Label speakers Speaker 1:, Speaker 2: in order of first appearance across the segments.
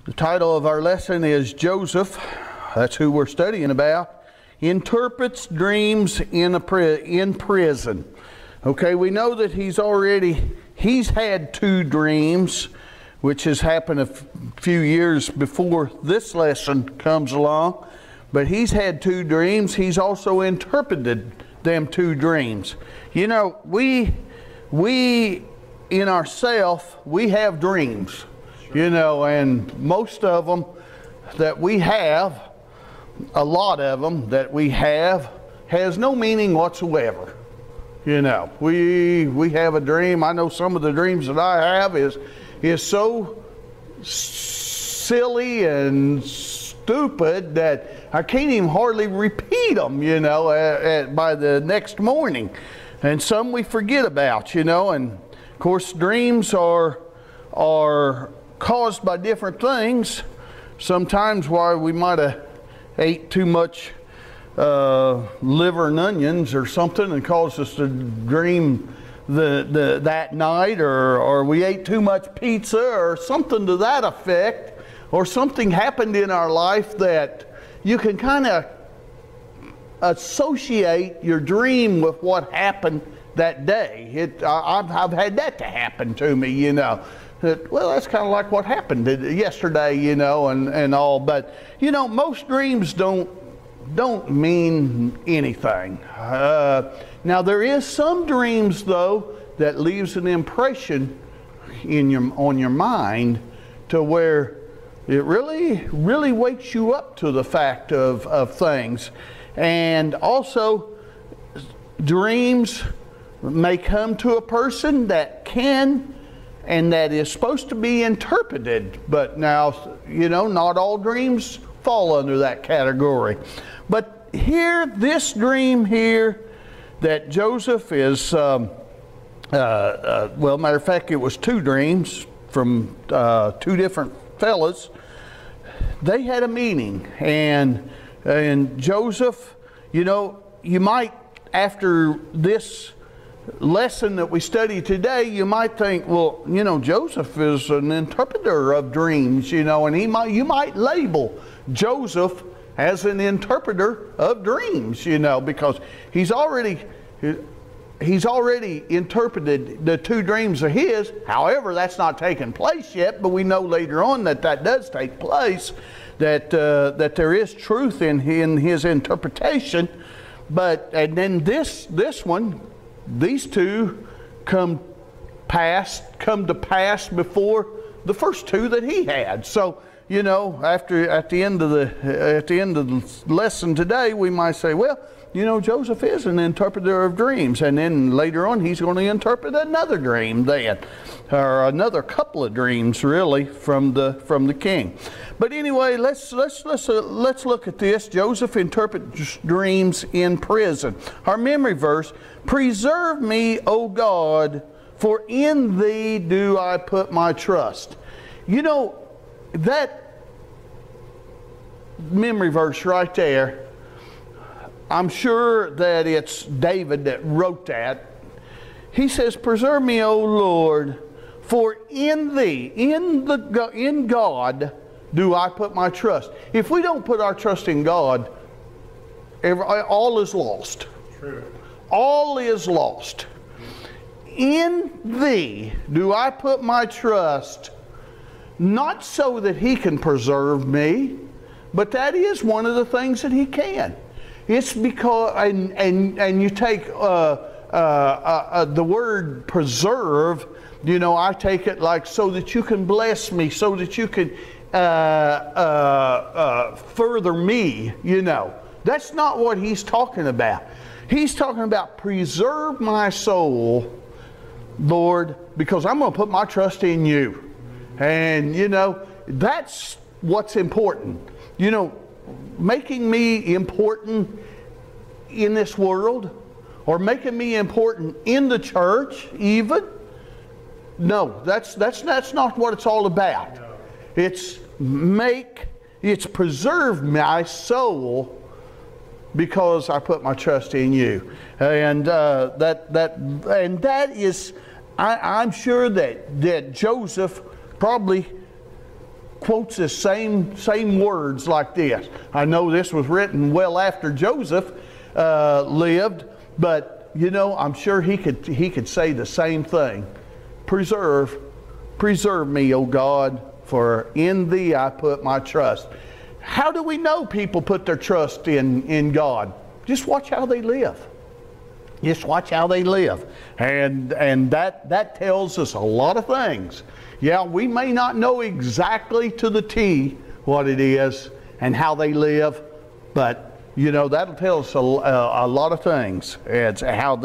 Speaker 1: The title of our lesson is Joseph, that's who we're studying about, interprets dreams in prison. Okay, we know that he's had two dreams, which has happened a few years before this lesson comes along. But he's had two dreams. He's also interpreted them two dreams. You know, we in ourself, we have dreams. You know, and most of them that we have, a lot of them that we have, has no meaning whatsoever. You know, we have a dream. I know some of the dreams that I have is so silly and stupid that I can't even hardly repeat them, you know, by the next morning. And some we forget about, you know, and of course dreams are caused by different things. Sometimes why we might have ate too much liver and onions or something and caused us to dream that night, or we ate too much pizza or something to that effect, or something happened in our life that you can kind of associate your dream with what happened that day. I've had that to happen to me, you know. Well, that's kind of like what happened yesterday, you know, and all. But, you know, most dreams don't mean anything. Now, there is some dreams, though, that leaves an impression on your mind to where it really wakes you up to the fact of things. And also, dreams may come to a person that can and that is supposed to be interpreted. But now, you know, not all dreams fall under that category. But here, this dream here that Joseph is, well, matter of fact, it was two dreams from two different fellas. They had a meaning. And Joseph, you know, you might, after this lesson that we study today, you might think, well, you know, Joseph is an interpreter of dreams, you know, and you might label Joseph as an interpreter of dreams, you know, because he's already interpreted the two dreams of his. However, that's not taken place yet, but we know later on that does take place, that there is truth in his interpretation. And then this one, these two come to pass before the first two that he had. So, you know, at the end of the lesson today, we might say, well, you know, Joseph is an interpreter of dreams, and then later on he's going to interpret another dream then, or another couple of dreams really from the king. But anyway, let's look at this. Joseph interprets dreams in prison. Our memory verse: "Preserve me, O God, for in Thee do I put my trust." You know, that memory verse right there, I'm sure that it's David that wrote that. He says, "Preserve me, O Lord, for in Thee, in God, do I put my trust." If we don't put our trust in God, all is lost.
Speaker 2: True.
Speaker 1: All is lost. In Thee do I put my trust, not so that He can preserve me, but that is one of the things that He can. It's because, and you take the word preserve, you know, I take it like so that you can bless me, so that you can further me, you know. That's not what he's talking about. He's talking about preserve my soul, Lord, because I'm going to put my trust in you. And, you know, that's what's important. You know, making me important in this world, or making me important in the church even, no, that's not what it's all about.
Speaker 2: No.
Speaker 1: It's preserve my soul because I put my trust in you. And that is, I'm sure that Joseph probably quotes the same words like this. I know this was written well after Joseph lived, but you know, I'm sure he could say the same thing. Preserve me, O God, for in thee I put my trust. How do we know people put their trust in God? Just watch how they live. Just watch how they live. And that tells us a lot of things. Yeah, we may not know exactly to the T what it is and how they live, but you know, that'll tell us a lot of things. It's how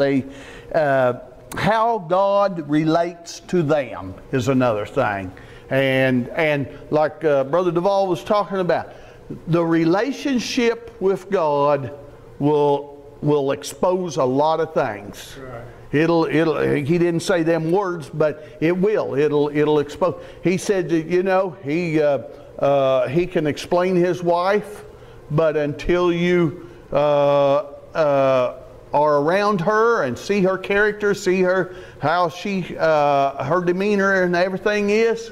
Speaker 1: God relates to them is another thing. And like Brother Duvall was talking about, the relationship with God will expose a lot of things. Right. He didn't say them words, but it'll expose. He said that, you know, he can explain his wife, but until you are around her and see her character, see her, how she, her demeanor and everything is,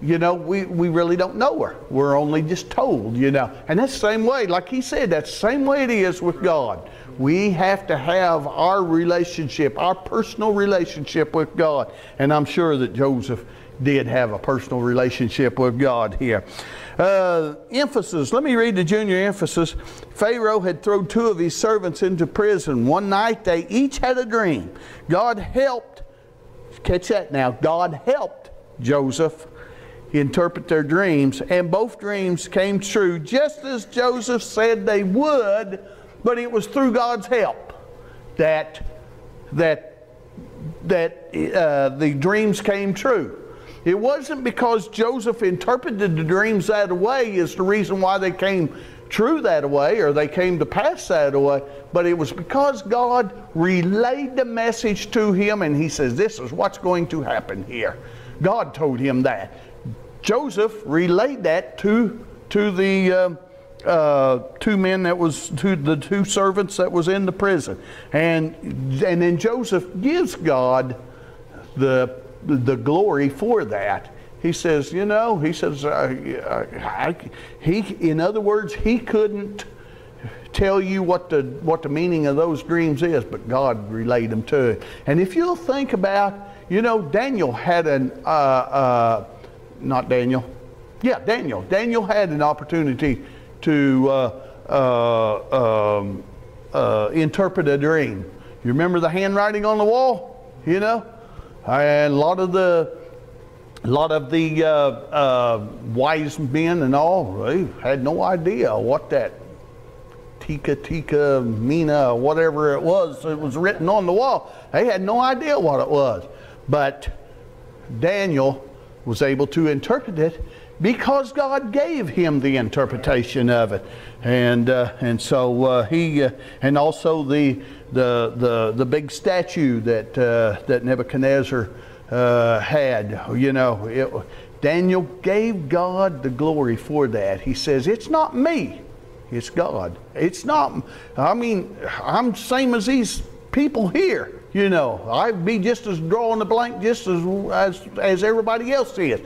Speaker 1: you know, we really don't know her. We're only just told, you know. And that's the same way, like he said, that's the same way it is with God. We have to have our relationship, our personal relationship with God. And I'm sure that Joseph did have a personal relationship with God here. Emphasis. Let me read the junior emphasis. Pharaoh had thrown 2 of his servants into prison. One night they each had a dream. God helped, catch that now, God helped Joseph interpret their dreams, and both dreams came true just as Joseph said they would, but it was through God's help that the dreams came true. It wasn't because Joseph interpreted the dreams that way is the reason why they came true that way, or they came to pass that way, but it was because God relayed the message to him, and he says, this is what's going to happen here. God told him that. Joseph relayed that to the 2 men that was, to the 2 servants that was in the prison, and then Joseph gives God the glory for that. He says, you know, he says, in other words, he couldn't tell you what the meaning of those dreams is, but God relayed them to him. And if you'll think about, you know, Daniel had Daniel had an opportunity to interpret a dream. You remember the handwriting on the wall, you know, and a lot of the wise men and all, they had no idea what that Tika Mina, whatever it was written on the wall. They had no idea what it was, but Daniel was able to interpret it because God gave him the interpretation of it, and so he and also the big statue that Nebuchadnezzar had. You know, Daniel gave God the glory for that. He says, "It's not me, it's God. It's not. I mean, I'm same as these people here. You know, I'd be just as drawing the blank just as everybody else is."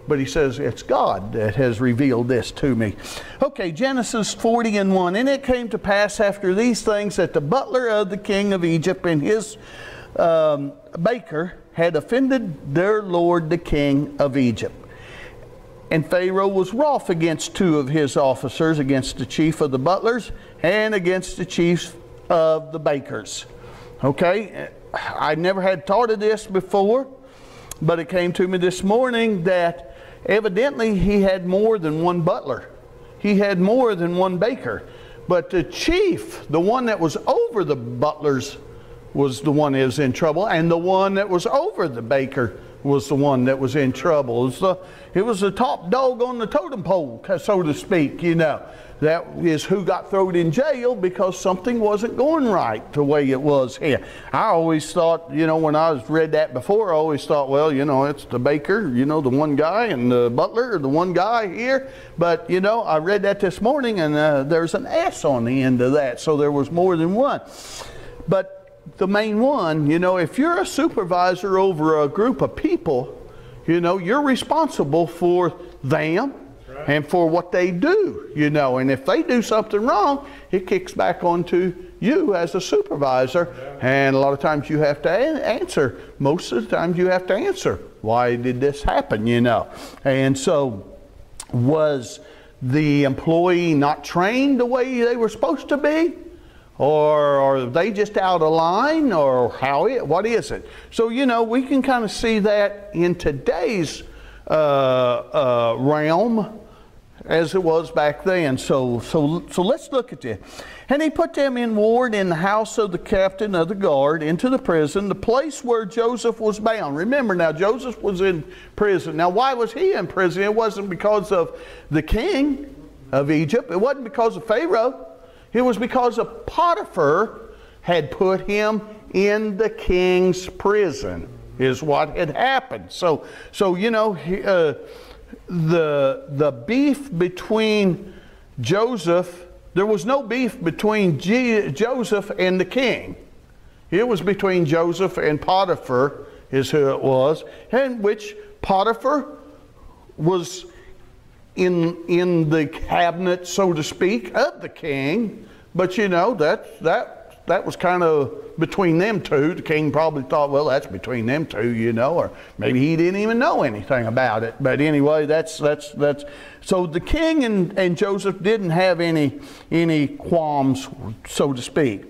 Speaker 1: But he says, it's God that has revealed this to me. Okay, Genesis 40:1. And it came to pass after these things that the butler of the king of Egypt and his baker had offended their lord the king of Egypt. And Pharaoh was wroth against 2 of his officers, against the chief of the butlers and against the chief of the bakers. Okay, I never had thought of this before, but it came to me this morning that evidently he had more than one butler. He had more than one baker. But the chief, the one that was over the butlers, was the one that was in trouble, and the one that was over the baker was the one that was in trouble. It was the top dog on the totem pole, so to speak, you know. That is who got thrown in jail because something wasn't going right the way it was here. I always thought, you know, when I read that before, I always thought, well, you know, it's the baker, you know, the one guy, and the butler, the one guy here. But, you know, I read that this morning, and there's an S on the end of that, so there was more than one. But the main one, you know, if you're a supervisor over a group of people, you know, you're responsible for them and for what they do, you know. And if they do something wrong, it kicks back onto you as a supervisor. And a lot of times you have to answer. Most of the times you have to answer, why did this happen, you know. And so, was the employee not trained the way they were supposed to be? Or are they just out of line? Or what is it? So, you know, we can kind of see that in today's realm as it was back then. So let's look at this. And he put them in ward in the house of the captain of the guard, into the prison, the place where Joseph was bound. Remember now, Joseph was in prison. Now, why was he in prison? It wasn't because of the king of Egypt. It wasn't because of Pharaoh. It was because of Potiphar had put him in the king's prison, is what had happened. So you know, the beef between Joseph, there was no beef between Joseph and the king. It was between Joseph and Potiphar, is who it was, and which Potiphar was in the cabinet, so to speak, of the king. But you know, that was kind of between them two. The king probably thought, well, that's between them two, you know, or maybe he didn't even know anything about it. But anyway, that's so the king and Joseph didn't have any qualms, so to speak.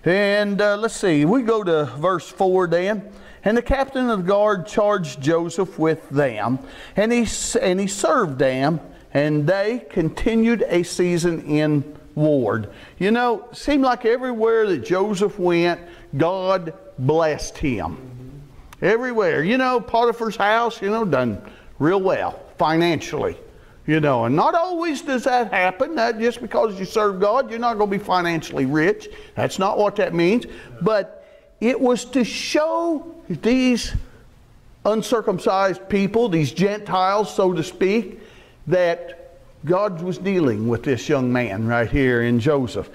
Speaker 1: And let's see, we go to verse 4 then. And the captain of the guard charged Joseph with them, and he served them, and they continued a season in ward. You know, it seemed like everywhere that Joseph went, God blessed him. Everywhere. You know, Potiphar's house, you know, done real well financially. You know, and not always does that happen. That just because you serve God, you're not going to be financially rich. That's not what that means. But it was to show these uncircumcised people, these Gentiles, so to speak, that God was dealing with this young man right here in Joseph.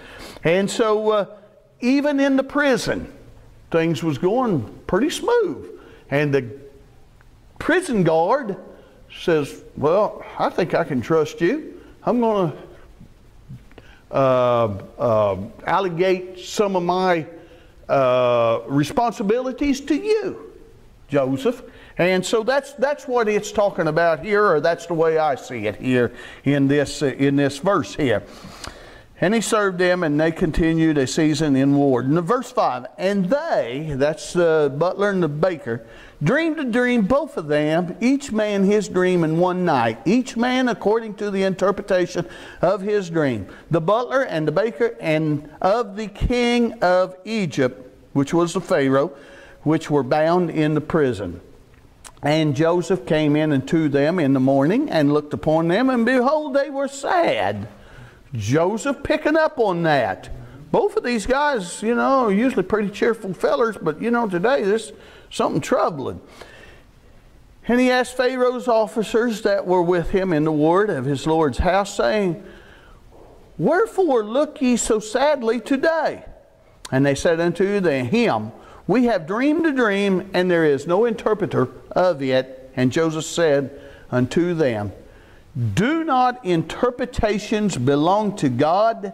Speaker 1: And so even in the prison, things was going pretty smooth. And the prison guard says, well, I think I can trust you. I'm going to allocate some of my responsibilities to you, Joseph. And so that's what it's talking about here, or that's the way I see it here in this verse here. And he served them, and they continued a season in ward. And verse 5, and they, that's the butler and the baker, dreamed a dream, both of them, each man his dream in one night, each man according to the interpretation of his dream. The butler and the baker, and of the king of Egypt, which was the Pharaoh, which were bound in the prison. And Joseph came in unto them in the morning, and looked upon them, and behold, they were sad. Joseph picking up on that. Both of these guys, you know, are usually pretty cheerful fellers, but you know, today there's something troubling. And he asked Pharaoh's officers that were with him in the ward of his Lord's house, saying, wherefore look ye so sadly today? And they said unto him, we have dreamed a dream, and there is no interpreter of it. And Joseph said unto them, do not interpretations belong to God?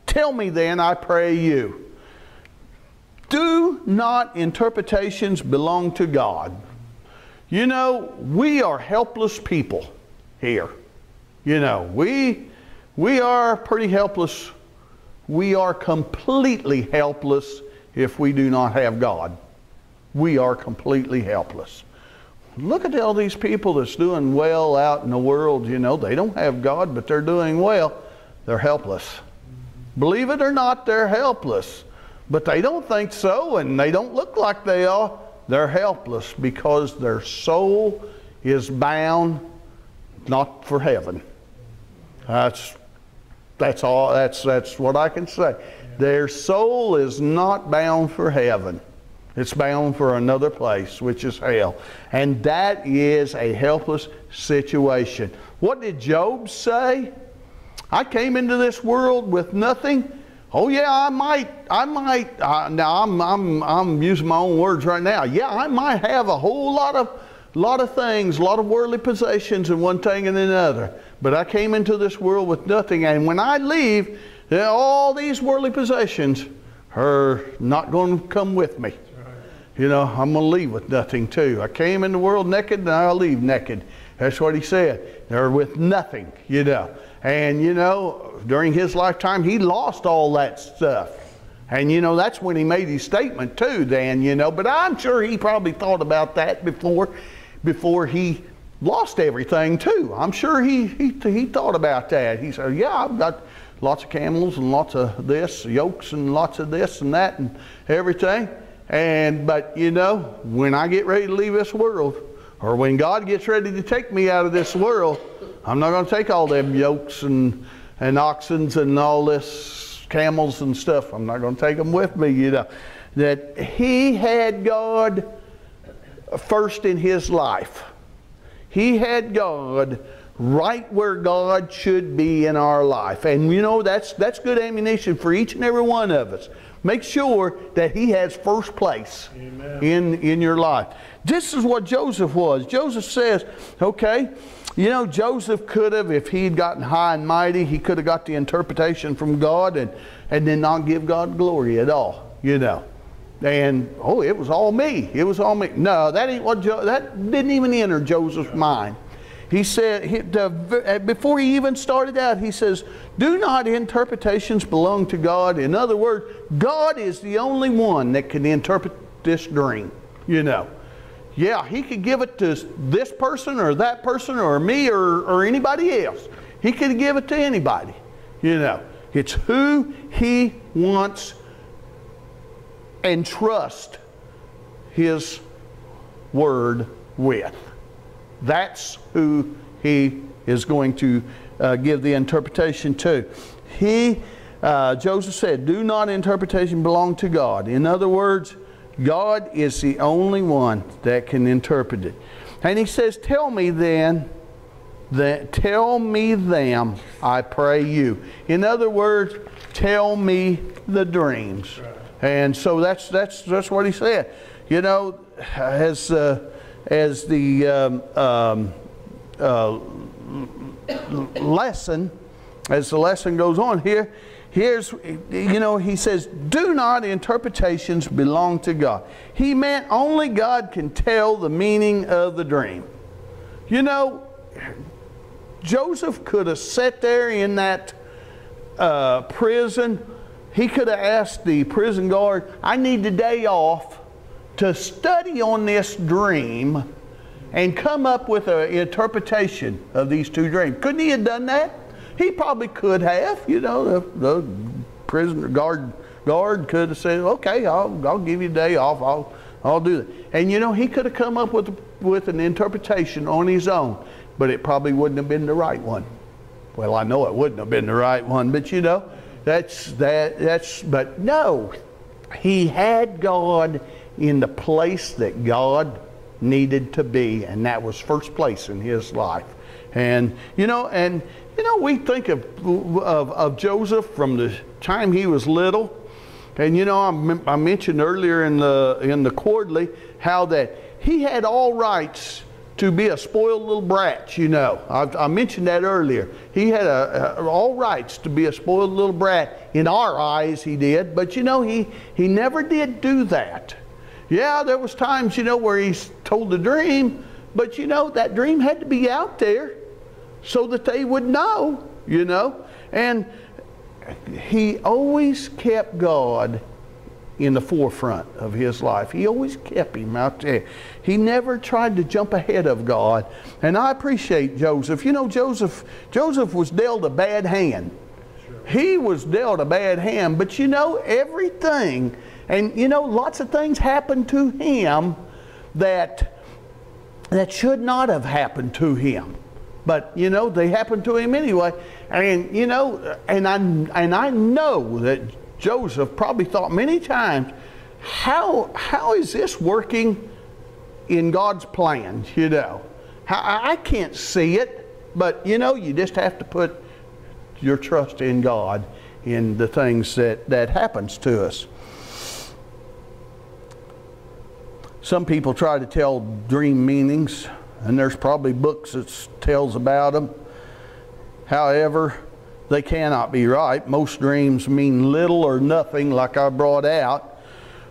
Speaker 1: Tell me then, I pray you. Do not interpretations belong to God? You know, we are helpless people here. You know, we are pretty helpless. We are completely helpless if we do not have God. We are completely helpless. Look at all these people that's doing well out in the world. You know, they don't have God, but they're doing well. They're helpless. Believe it or not, they're helpless. But they don't think so, and they don't look like they are. They're helpless because their soul is bound not for heaven. That's all. That's what I can say. Their soul is not bound for heaven. It's bound for another place, which is hell. And that is a helpless situation. What did Job say? I came into this world with nothing. Oh yeah, I might. Now I'm using my own words right now. Yeah, I might have a whole lot a lot of things, a lot of worldly possessions and one thing and another. But I came into this world with nothing. And when I leave, all these worldly possessions are not going to come with me. You know, I'm going to leave with nothing too. I came in the world naked and I'll leave naked. That's what he said. They're with nothing, you know. And, you know, during his lifetime, he lost all that stuff. And, you know, that's when he made his statement too, Dan, you know. But I'm sure he probably thought about that before he lost everything too. I'm sure he thought about that. He said, yeah, I've got lots of camels and lots of this, yokes and lots of this and that and everything. But, you know, when I get ready to leave this world, or when God gets ready to take me out of this world, I'm not going to take all them yokes and oxens and all this camels and stuff. I'm not going to take them with me, you know. That he had God first in his life. He had God right where God should be in our life. And you know, that's good ammunition for each and every one of us. Make sure that he has first place in your life. This is what Joseph was. Joseph says, okay, you know, Joseph could have, if he'd gotten high and mighty, he could have got the interpretation from God and then not give God glory at all, you know. And, oh, it was all me. It was all me. No, that ain't what that didn't even enter Joseph's mind. He said, before he even started out, he says, do not interpretations belong to God? In other words, God is the only one that can interpret this dream, you know. Yeah, he could give it to this person or that person or me or anybody else. He could give it to anybody, you know. It's who he wants and trust his word with. That's who he is going to give the interpretation to. Joseph said, do not interpretation belong to God? In other words, God is the only one that can interpret it. And he says, tell me them, I pray you. In other words, tell me the dreams. And so that's what he said. You know, as the lesson goes on here, here's, you know, he says, do not interpretations belong to God? He meant only God can tell the meaning of the dream. You know, Joseph could have sat there in that prison. He could have asked the prison guard, I need the day off to study on this dream and come up with an interpretation of these two dreams. Couldn't he have done that? He probably could have. You know, the prisoner guard could have said, okay, I'll give you a day off. I'll do that. And you know, he could have come up with an interpretation on his own, but it probably wouldn't have been the right one. Well, I know it wouldn't have been the right one, but you know, but no, he had God in the place that God needed to be, and that was first place in his life. And you know, we think of Joseph from the time he was little. And you know, I mentioned earlier in the quarterly how that he had all rights to be a spoiled little brat, you know. I mentioned that earlier. He had all rights to be a spoiled little brat. In our eyes, he did. But you know, he never did do that. Yeah, there was times, you know, where he told the dream, but you know, that dream had to be out there so that they would know, you know. And he always kept God in the forefront of his life. He always kept him out there. He never tried to jump ahead of God. And I appreciate Joseph. You know, Joseph was dealt a bad hand. Sure. He was dealt a bad hand. But you know, everything, and you know, lots of things happened to him that should not have happened to him. But you know, they happened to him anyway. And you know, and I know that Joseph probably thought many times, how is this working in God's plan, you know? I can't see it, but you know, you just have to put your trust in God in the things that happens to us. Some people try to tell dream meanings, and there's probably books that tells about them. However, they cannot be right. Most dreams mean little or nothing, like I brought out.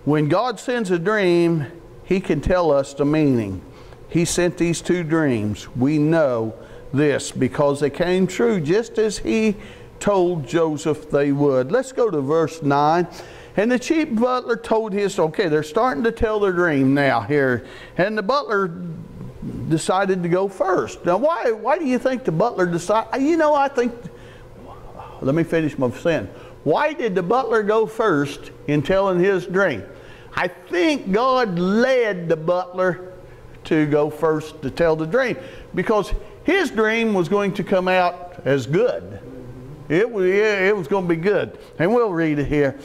Speaker 1: When God sends a dream, He can tell us the meaning. He sent these 2 dreams. We know this because they came true just as He told Joseph they would. Let's go to verse 9. And the chief butler told his, okay, they're starting to tell their dream now here. And the butler decided to go first. Now, why do you think the butler decided? You know, I think, let me finish my sentence. Why did the butler go first in telling his dream? I think God led the butler to go first to tell the dream because his dream was going to come out as good. It was going to be good. And we'll read it here.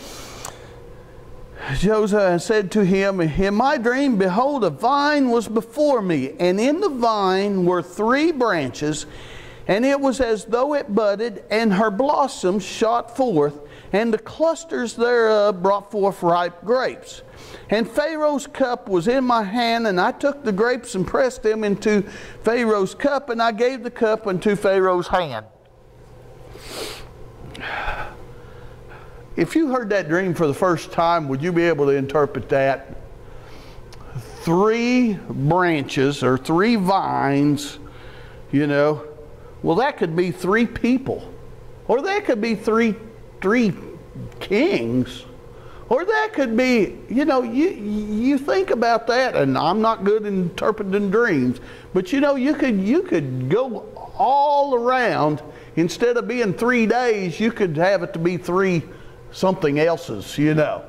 Speaker 1: Joseph said to him, in my dream, behold, a vine was before me, and in the vine were 3 branches, and it was as though it budded, and her blossoms shot forth, and the clusters thereof brought forth ripe grapes. And Pharaoh's cup was in my hand, and I took the grapes and pressed them into Pharaoh's cup, and I gave the cup into Pharaoh's hand. If you heard that dream for the first time, would you be able to interpret that? 3 branches or 3 vines, you know. Well, that could be 3 people. Or that could be three kings. Or that could be, you know, you think about that, and I'm not good in interpreting dreams, but you know, you could go all around. Instead of being 3 days, you could have it to be 3 something else's, you know.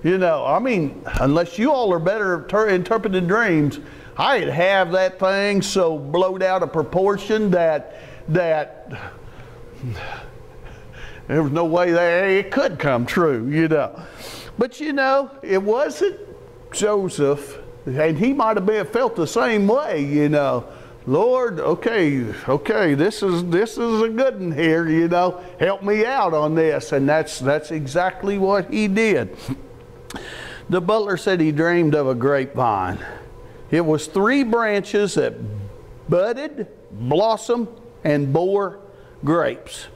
Speaker 1: I mean, unless you all are better at interpreting dreams, I'd have that thing so blowed out of proportion that there was no way that it could come true, you know. But you know, it wasn't Joseph, and he might have felt the same way, you know. Lord, okay, this is a good one here, you know. Help me out on this. And that's exactly what he did. The butler said he dreamed of a grapevine. It was 3 branches that budded, blossomed, and bore grapes.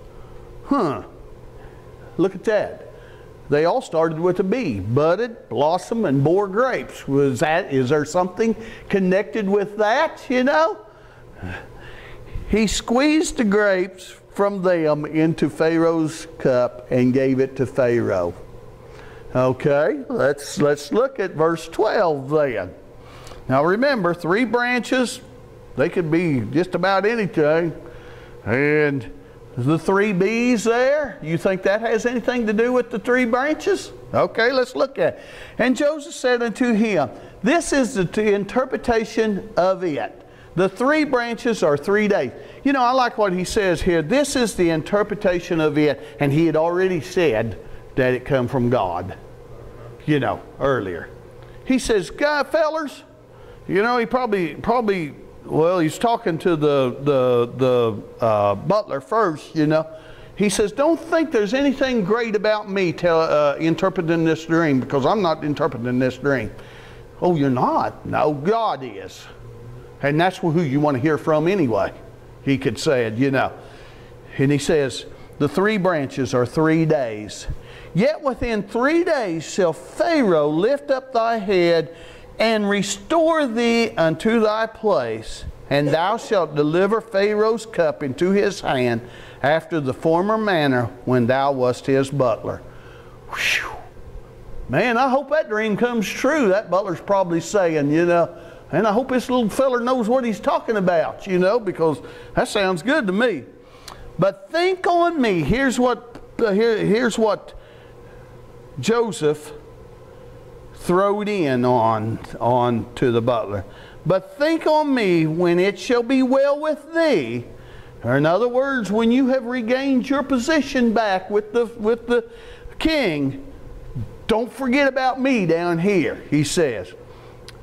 Speaker 1: Look at that. They all started with a B. Budded, blossomed, and bore grapes. Is there something connected with that, you know? He squeezed the grapes from them into Pharaoh's cup and gave it to Pharaoh. Okay, let's look at verse 12 then. Now remember, 3 branches, they could be just about anything. And the 3 B's there, you think that has anything to do with the 3 branches? Okay, let's look at it. And Joseph said unto him, this is the interpretation of it. The 3 branches are 3 days. You know, I like what he says here. This is the interpretation of it. And he had already said that it come from God, you know, earlier. He says, fellers, you know, he probably, well, he's talking to the butler first, you know. He says, don't think there's anything great about me interpreting this dream, because I'm not interpreting this dream. Oh, you're not? No, God is. And that's who you want to hear from anyway, he could say it, you know. And he says, the 3 branches are 3 days. Yet within 3 days shall Pharaoh lift up thy head and restore thee unto thy place, and thou shalt deliver Pharaoh's cup into his hand after the former manner when thou wast his butler. Whew. Man, I hope that dream comes true. That butler's probably saying, you know, and I hope this little feller knows what he's talking about, you know, because that sounds good to me. But think on me. Here's what Joseph throwed in on to the butler. But think on me when it shall be well with thee. Or in other words, when you have regained your position back with the king, don't forget about me down here, he says.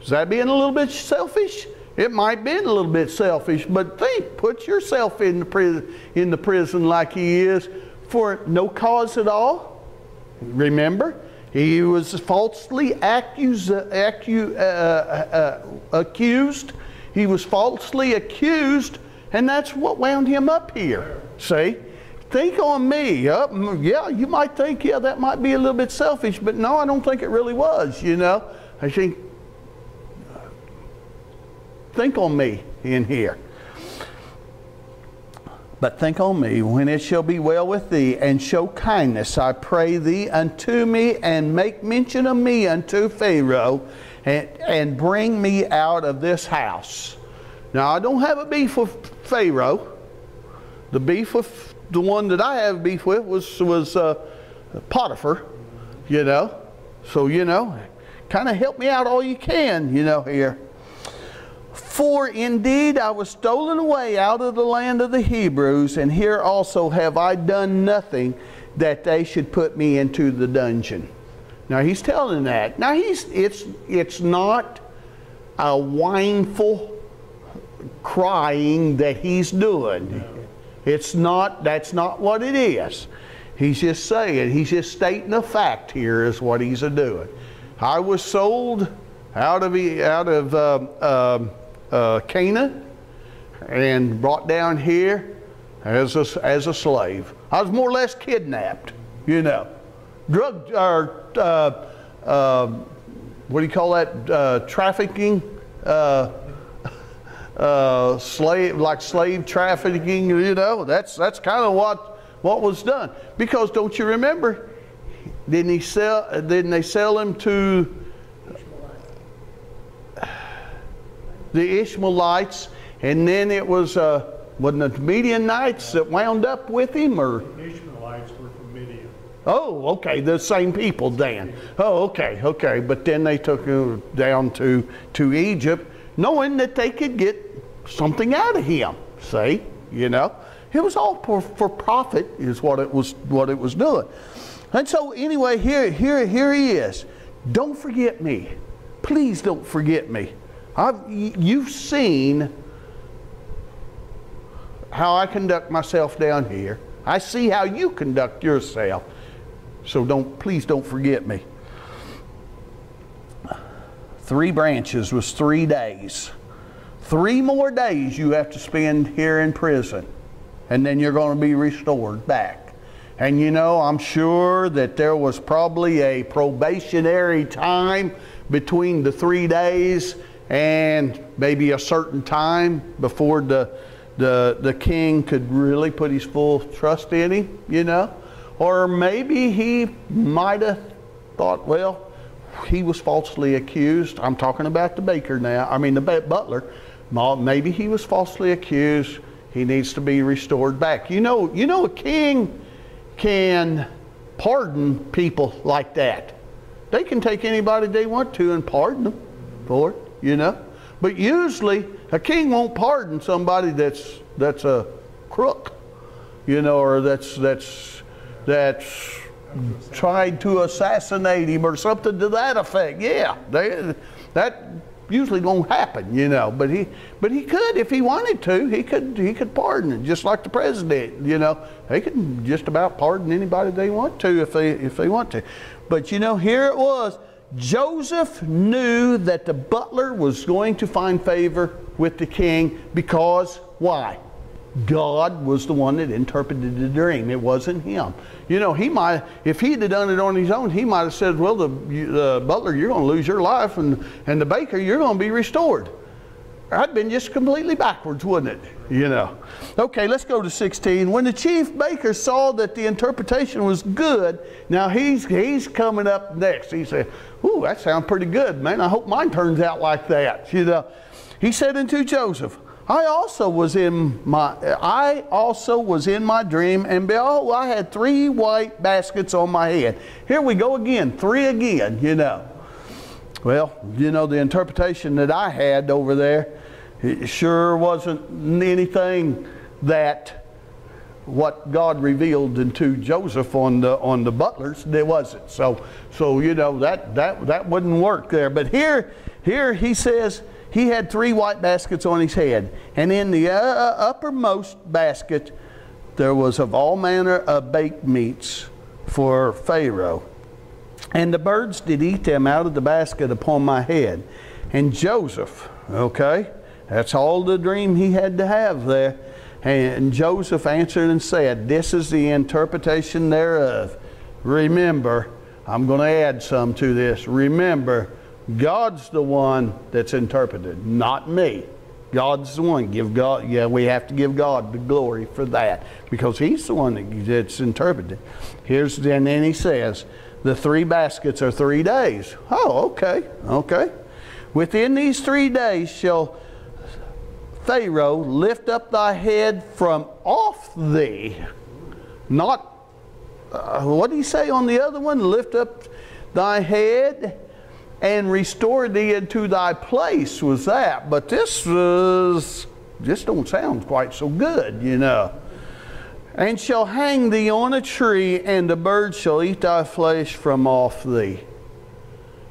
Speaker 1: Is that being a little bit selfish? It might be a little bit selfish, but put yourself in the prison like he is for no cause at all. Remember, He was falsely accused. He was falsely accused, and that's what wound him up here. See? Think on me. Yeah, you might think, yeah, that might be a little bit selfish, but no, I don't think it really was, you know. I think on me in here. But think on me when it shall be well with thee, and show kindness, I pray thee, unto me, and make mention of me unto Pharaoh, and bring me out of this house. Now, I don't have a beef with Pharaoh. The beef with the one that I have beef with was Potiphar, you know. So, you know, kind of help me out all you can, you know, here. For indeed I was stolen away out of the land of the Hebrews, and here also have I done nothing that they should put me into the dungeon. Now he's telling that. Now it's not a whineful crying that he's doing. That's not what it is. He's just saying, he's just stating a fact here is what he's doing. I was sold out of Canaan and brought down here as a slave. I was more or less kidnapped, you know. What do you call that? Trafficking? Slave trafficking, you know. That's kind of what was done. Because don't you remember? Didn't they sell him to the Ishmaelites, and then it was wasn't it the Midianites that wound up with him, or
Speaker 2: the Ishmaelites were from Midian.
Speaker 1: Oh, okay, the same people then. Oh, okay. But then they took him down to Egypt, knowing that they could get something out of him. See, you know, it was all for profit, is what it was doing. And so anyway, here he is. Don't forget me. Please don't forget me. You've seen how I conduct myself down here. I see how you conduct yourself. So please don't forget me. 3 branches was 3 days. 3 more days you have to spend here in prison, and then you're going to be restored back. And you know, I'm sure that there was probably a probationary time between the 3 days and maybe a certain time before the king could really put his full trust in him, you know. Or maybe he might have thought, well, he was falsely accused. I'm talking about the baker now. I mean the butler. Maybe he was falsely accused. He needs to be restored back. You know, a king can pardon people like that. They can take anybody they want to and pardon them for it, you know. But usually a king won't pardon somebody that's a crook, you know, or that's tried to assassinate him or something to that effect. Yeah, that usually won't happen, you know. But he could, if he wanted to, he could pardon it, just like the president, you know. They can just about pardon anybody they want to if they want to. But you know, here it was. Joseph knew that the butler was going to find favor with the king because why? God was the one that interpreted the dream. It wasn't him. You know, he might, if he'd have done it on his own, he might have said, well, the butler, you're going to lose your life, and the baker, you're going to be restored. That'd been just completely backwards, wouldn't it? You know. Okay, let's go to 16. When the chief baker saw that the interpretation was good, now he's coming up next. He said, ooh, that sounds pretty good, man. I hope mine turns out like that. You know. He said unto Joseph, I also was in my dream, and behold, I had 3 white baskets on my head. Here we go again, 3 again, you know. Well, you know, the interpretation that I had over there, it sure wasn't anything that what God revealed into Joseph on the butlers. There wasn't. So you know, that wouldn't work there. But here he says he had 3 white baskets on his head, and in the uppermost basket there was of all manner of baked meats for Pharaoh. And the birds did eat them out of the basket upon my head. And Joseph, okay, that's all the dream he had to have there. And Joseph answered and said, this is the interpretation thereof. Remember, I'm going to add some to this. Remember, God's the one that's interpreted, not me. God's the one. Give God, yeah, we have to give God the glory for that because He's the one that's interpreted. And then he says, the 3 baskets are 3 days. Oh, okay. Within these 3 days shall Pharaoh lift up thy head from off thee. Not, what did he say on the other one? Lift up thy head and restore thee into thy place was that. But this don't sound quite so good, you know. And shall hang thee on a tree, and the birds shall eat thy flesh from off thee.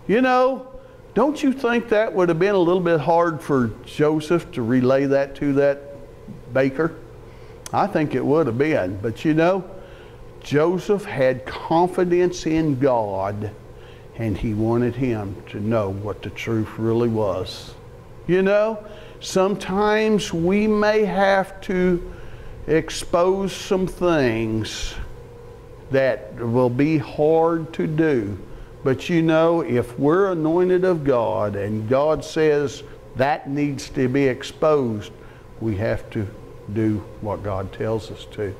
Speaker 1: You know, don't you think that would have been a little bit hard for Joseph to relay that to that baker? I think it would have been. But you know, Joseph had confidence in God, and he wanted him to know what the truth really was. You know, sometimes we may have to expose some things that will be hard to do. But you know, if we're anointed of God and God says that needs to be exposed, we have to do what God tells us to.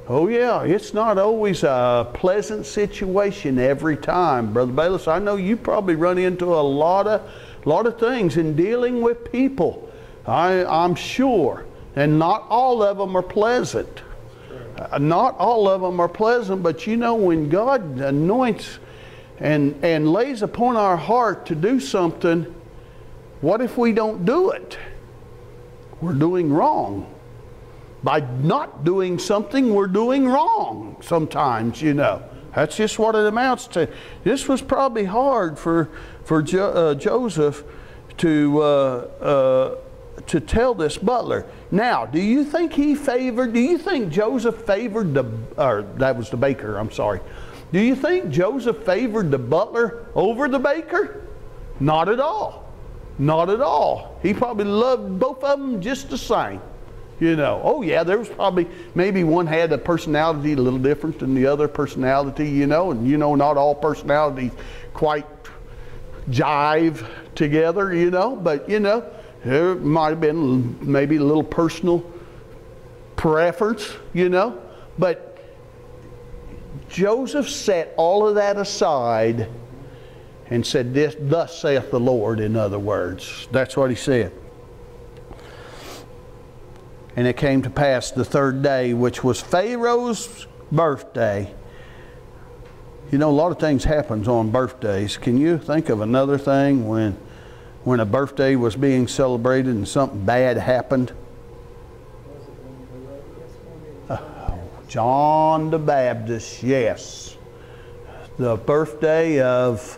Speaker 1: Oh yeah, it's not always a pleasant situation every time. Brother Bayless, I know you probably run into a lot of things in dealing with people. I'm sure. And not all of them are pleasant. Not all of them are pleasant, but you know, when God anoints and lays upon our heart to do something, what if we don't do it? We're doing wrong. By not doing something, we're doing wrong sometimes, you know. That's just what it amounts to. This was probably hard for Joseph to tell this butler. Now, do you think Joseph favored that was the baker, I'm sorry. Do you think Joseph favored the butler over the baker? Not at all. Not at all. He probably loved both of them just the same. You know, oh yeah, there was probably, maybe one had a personality a little different than the other personality, you know, and you know, not all personalities quite jive together, you know, but you know, there might have been maybe a little personal preference, you know, but Joseph set all of that aside and said, thus saith the Lord, in other words. That's what he said. And it came to pass the 3rd day, which was Pharaoh's birthday. You know, a lot of things happens on birthdays. Can you think of another thing when a birthday was being celebrated and something bad happened? John the Baptist, yes. The birthday of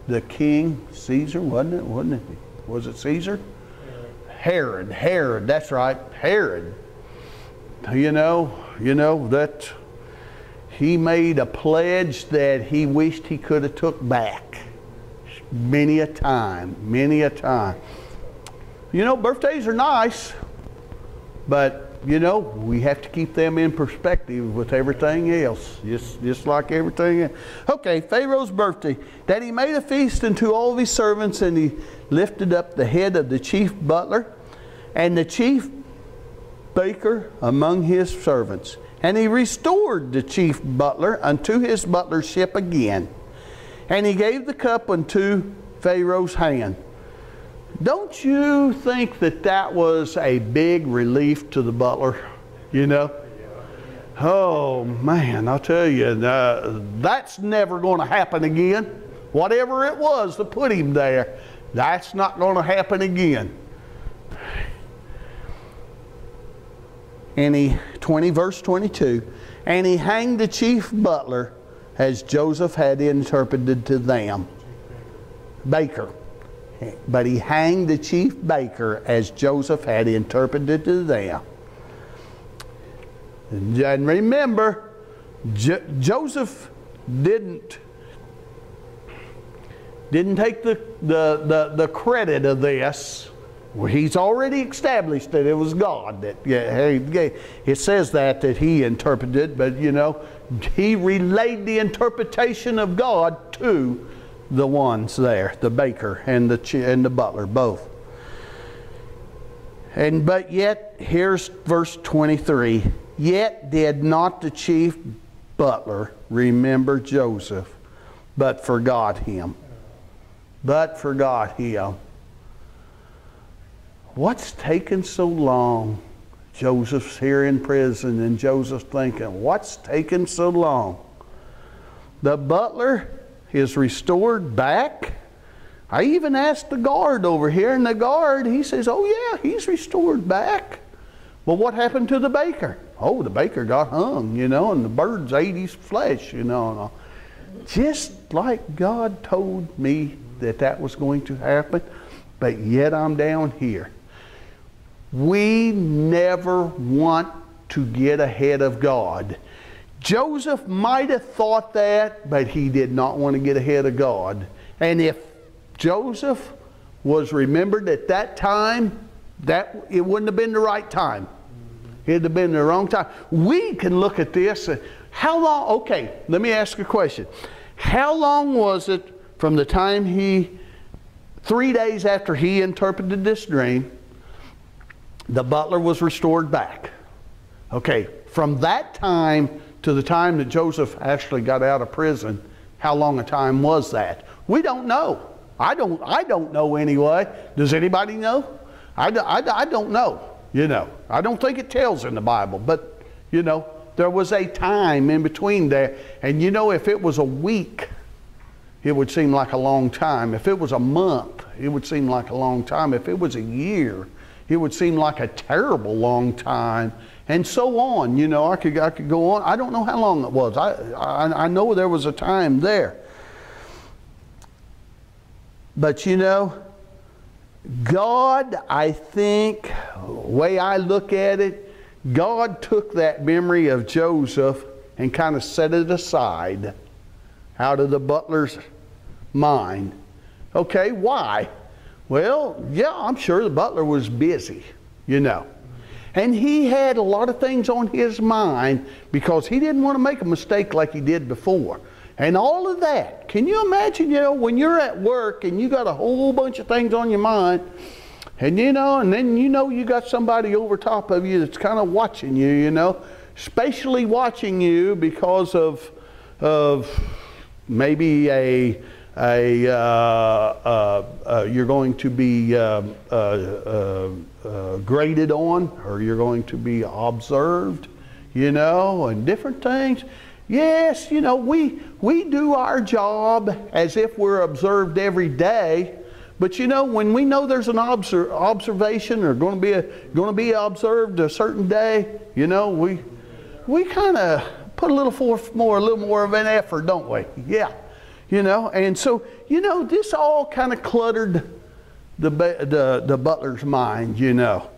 Speaker 1: the king, Caesar, wasn't it? Was it Caesar? Herod, that's right, Herod. You know that he made a pledge that he wished he could have took back many a time. You know, birthdays are nice, but you know, we have to keep them in perspective with everything else, just like everything else. Okay, Pharaoh's birthday, that he made a feast unto all of his servants, and he lifted up the head of the chief butler and the chief baker among his servants. And he restored the chief butler unto his butlership again. And he gave the cup unto Pharaoh's hand. Don't you think that was a big relief to the butler? You know? Oh man, I'll tell you, that's never going to happen again. Whatever it was that put him there, that's not going to happen again. And verse 22, and he hanged the chief butler as Joseph had interpreted to them. Baker. But he hanged the chief baker as Joseph had interpreted to them. And remember, Joseph didn't take the credit of this. Well, he's already established that it was God that it says that he interpreted, but you know, he relayed the interpretation of God to the ones there, the baker and the butler both. But yet, here's verse 23. Yet did not the chief butler remember Joseph, but forgot him. But forgot him. What's taken so long? Joseph's here in prison, and Joseph's thinking, what's taken so long? The butler is restored back. I even asked the guard over here, and the guard, he says, oh yeah, he's restored back. Well, what happened to the baker? Oh, the baker got hung, you know, and the birds ate his flesh, you know. Just like God told me that was going to happen, but yet I'm down here. We never want to get ahead of God. Joseph might have thought that, but he did not want to get ahead of God. And if Joseph was remembered at that time, that it wouldn't have been the right time. It'd have been the wrong time. We can look at this and how long, okay, let me ask a question. How long was it from the time 3 days after he interpreted this dream, the butler was restored back? Okay, from that time to the time that Joseph actually got out of prison, how long a time was that? We don't know. I don't know anyway. Does anybody know? I don't know. You know, I don't think it tells in the Bible, but you know, there was a time in between there. And you know, if it was a week, it would seem like a long time. If it was a month, it would seem like a long time. If it was a year, it would seem like a terrible long time, and so on. You know, I could go on. I don't know how long it was. I know there was a time there. But you know, God, I think, the way I look at it, God took that memory of Joseph and kind of set it aside out of the butler's mind. Okay, why? Well, yeah, I'm sure the butler was busy, you know. And he had a lot of things on his mind because he didn't want to make a mistake like he did before. And all of that. Can you imagine, you know, when you're at work and you got a whole bunch of things on your mind, and you know, and then you know you got somebody over top of you that's kind of watching you, you know, spatially watching you because of maybe you're going to be graded on, or you're going to be observed, you know, and different things. Yes, you know, we do our job as if we're observed every day, but you know, when we know there's an observation or going to be observed a certain day, you know, we kind of put a little more of an effort, don't we? Yeah, you know, and so you know, this all kind of cluttered the butler's mind, you know,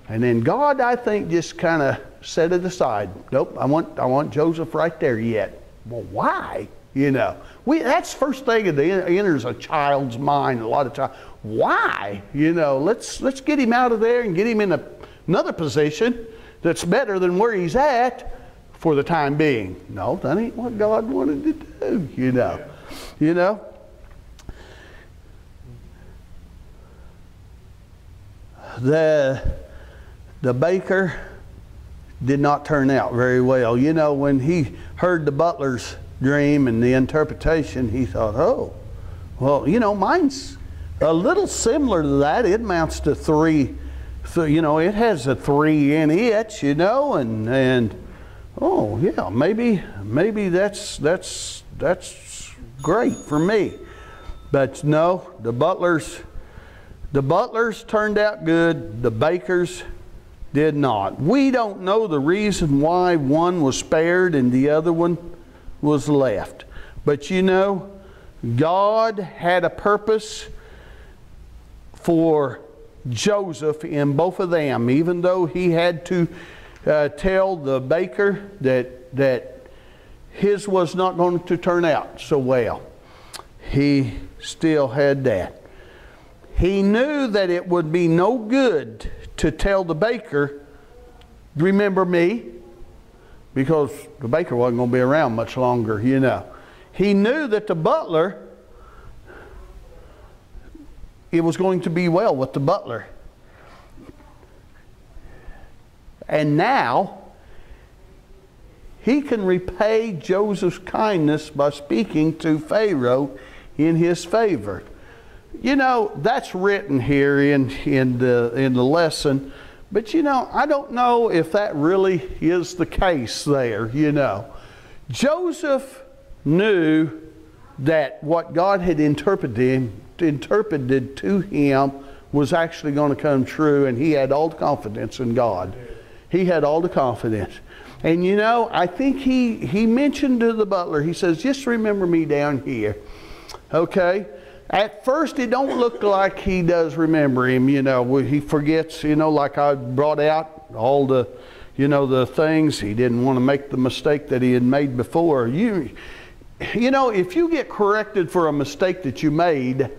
Speaker 1: and then God, I think, just kind of set it aside. Nope, I want Joseph right there yet. Well, why? You know, that's the first thing that enters a child's mind a lot of times. Why? You know, let's get him out of there and get him in another position that's better than where he's at for the time being. No, that ain't what God wanted to do, you know. You know? The baker did not turn out very well. You know, when he heard the butler's dream and the interpretation, he thought, oh, well, you know, mine's a little similar to that. It amounts to 3, you know, it has a 3 in it, you know, and oh yeah, maybe that's great for me. But no, the butlers turned out good. The bakers did not. We don't know the reason why one was spared and the other one was left. But you know, God had a purpose for Joseph in both of them, even though he had to tell the baker that his was not going to turn out so well. He still had that. He knew that it would be no good to tell the baker, remember me, because the baker wasn't going to be around much longer, you know. He knew that the butler, it was going to be well with the butler. And now, he can repay Joseph's kindness by speaking to Pharaoh in his favor. You know, that's written here in the lesson, but you know, I don't know if that really is the case there, you know. Joseph knew that what God had interpreted to him was actually going to come true, and he had all the confidence in God. He had all the confidence. And you know, I think he mentioned to the butler, he says, just remember me down here. Okay? At first, it don't look like he does remember him, you know. He forgets, you know, like I brought out all the, you know, the things. He didn't want to make the mistake that he had made before. You know, if you get corrected for a mistake that you made,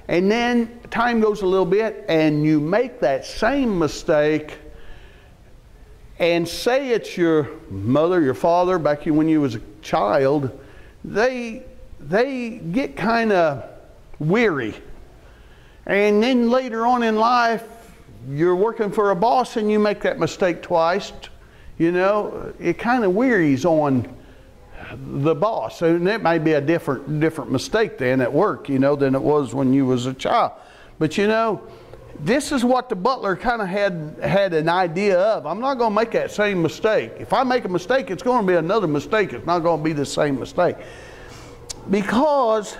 Speaker 1: and then time goes a little bit, and you make that same mistake, and say it's your mother, your father, back when you was a child, they get kind of weary. And then later on in life, you're working for a boss and you make that mistake twice. You know, it kind of wearies on the boss. And it may be a different mistake then at work, you know, than it was when you was a child. But you know, this is what the butler kind of had an idea of. I'm not going to make that same mistake. If I make a mistake, it's going to be another mistake. It's not going to be the same mistake. Because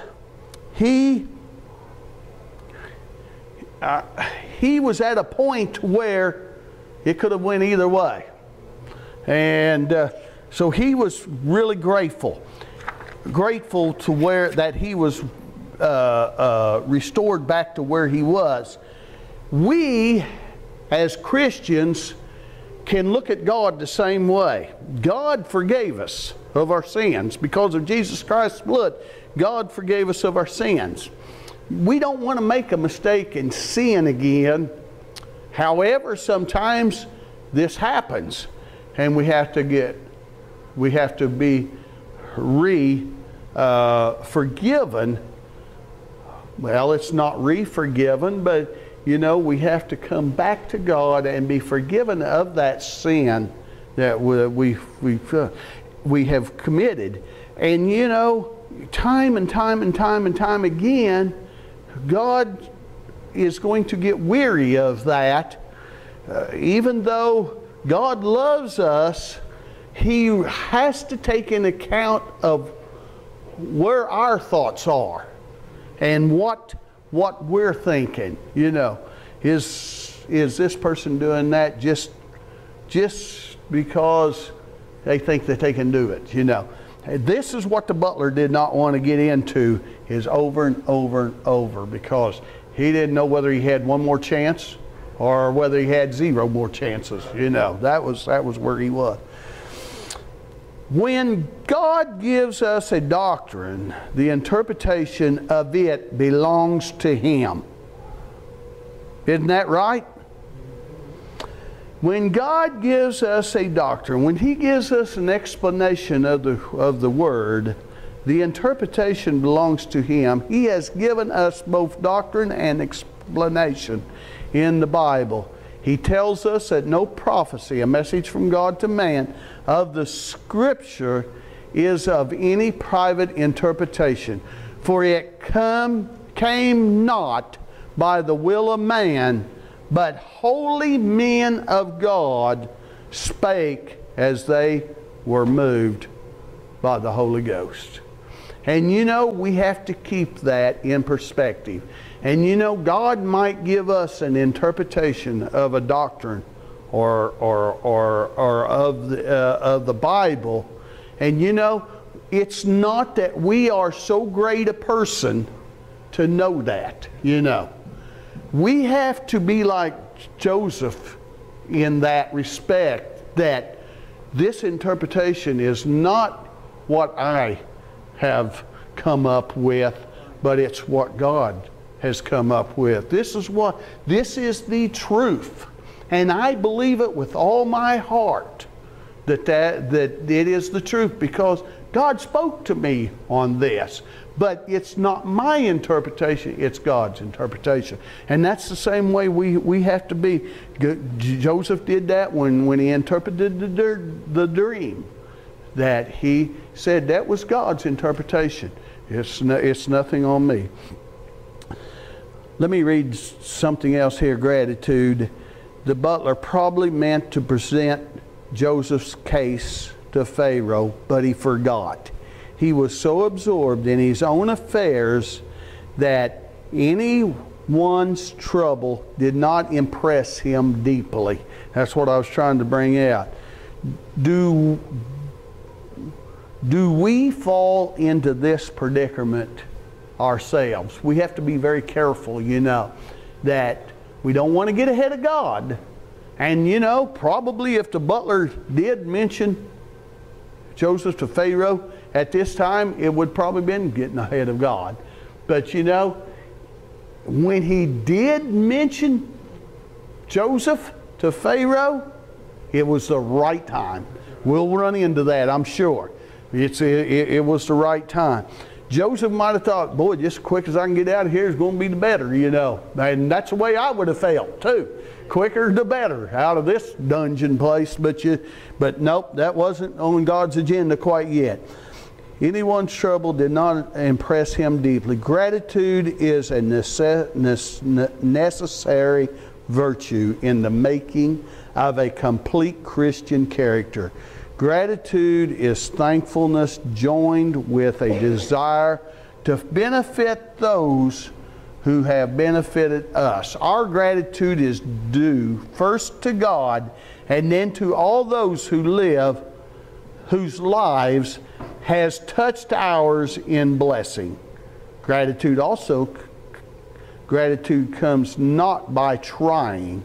Speaker 1: he was at a point where it could have went either way. And so he was really grateful to where that he was restored back to where he was. We, as Christians, can look at God the same way. God forgave us of our sins. Because of Jesus Christ's blood, God forgave us of our sins. We don't want to make a mistake and sin again. However, sometimes this happens, and we have to be forgiven. Well, it's not re-forgiven, but you know, we have to come back to God and be forgiven of that sin that we have committed. And you know, time and time again, God is going to get weary of that. Even though God loves us, He has to take into account of where our thoughts are and what we're thinking. You know, is this person doing that just because they think that they can do it? You know, this is what the butler did not want to get into, is over and over and over, because he didn't know whether he had one more chance or whether he had 0 more chances. You know, that was where he was. When God gives us a doctrine, the interpretation of it belongs to Him. Isn't that right? When God gives us a doctrine, when He gives us an explanation of the Word, the interpretation belongs to Him. He has given us both doctrine and explanation in the Bible. He tells us that no prophecy, a message from God to man, of the Scripture is of any private interpretation. For it came not by the will of man, but holy men of God spake as they were moved by the Holy Ghost. And you know, we have to keep that in perspective. And you know, God might give us an interpretation of a doctrine or of the Bible. And you know, it's not that we are so great a person to know that, you know. We have to be like Joseph in that respect, that This interpretation is not what I have come up with, but it's what God has come up with. This is the truth. And I believe it with all my heart that it is the truth, because God spoke to me on this. But it's not my interpretation, it's God's interpretation. And that's the same way we have to be. Joseph did that when he interpreted the dream, that he said that was God's interpretation. It's nothing on me. Let me read something else here, gratitude. The butler probably meant to present Joseph's case to Pharaoh, but he forgot. He was so absorbed in his own affairs that anyone's trouble did not impress him deeply. That's what I was trying to bring out. Do we fall into this predicament ourselves? We have to be very careful, that we don't want to get ahead of God. And probably if the butler did mention Joseph to Pharaoh at this time, it would probably been getting ahead of God. But when he did mention Joseph to Pharaoh, it was the right time. We'll run into that, I'm sure. It was the right time. Joseph might have thought, boy, just as quick as I can get out of here is going to be the better, And that's the way I would have felt, too. Quicker the better out of this dungeon place. But nope, that wasn't on God's agenda quite yet. Anyone's trouble did not impress him deeply. Gratitude is a necessary virtue in the making of a complete Christian character. Gratitude is thankfulness joined with a desire to benefit those who have benefited us. Our gratitude is due first to God and then to all those whose lives has touched ours in blessing. Gratitude comes not by trying.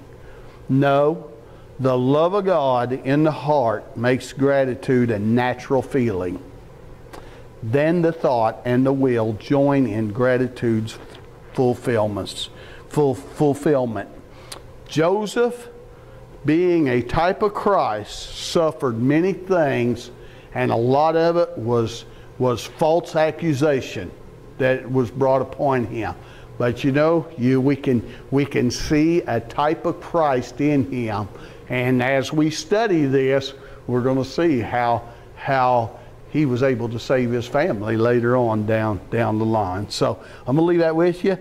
Speaker 1: No, the love of God in the heart makes gratitude a natural feeling. Then the thought and the will join in gratitude's fulfillment. Joseph, being a type of Christ, suffered many things, and a lot of it was false accusation that was brought upon him. But we can see a type of Christ in him, and as we study this, we're going to see how he was able to save his family later on down the line. So I'm going to leave that with you.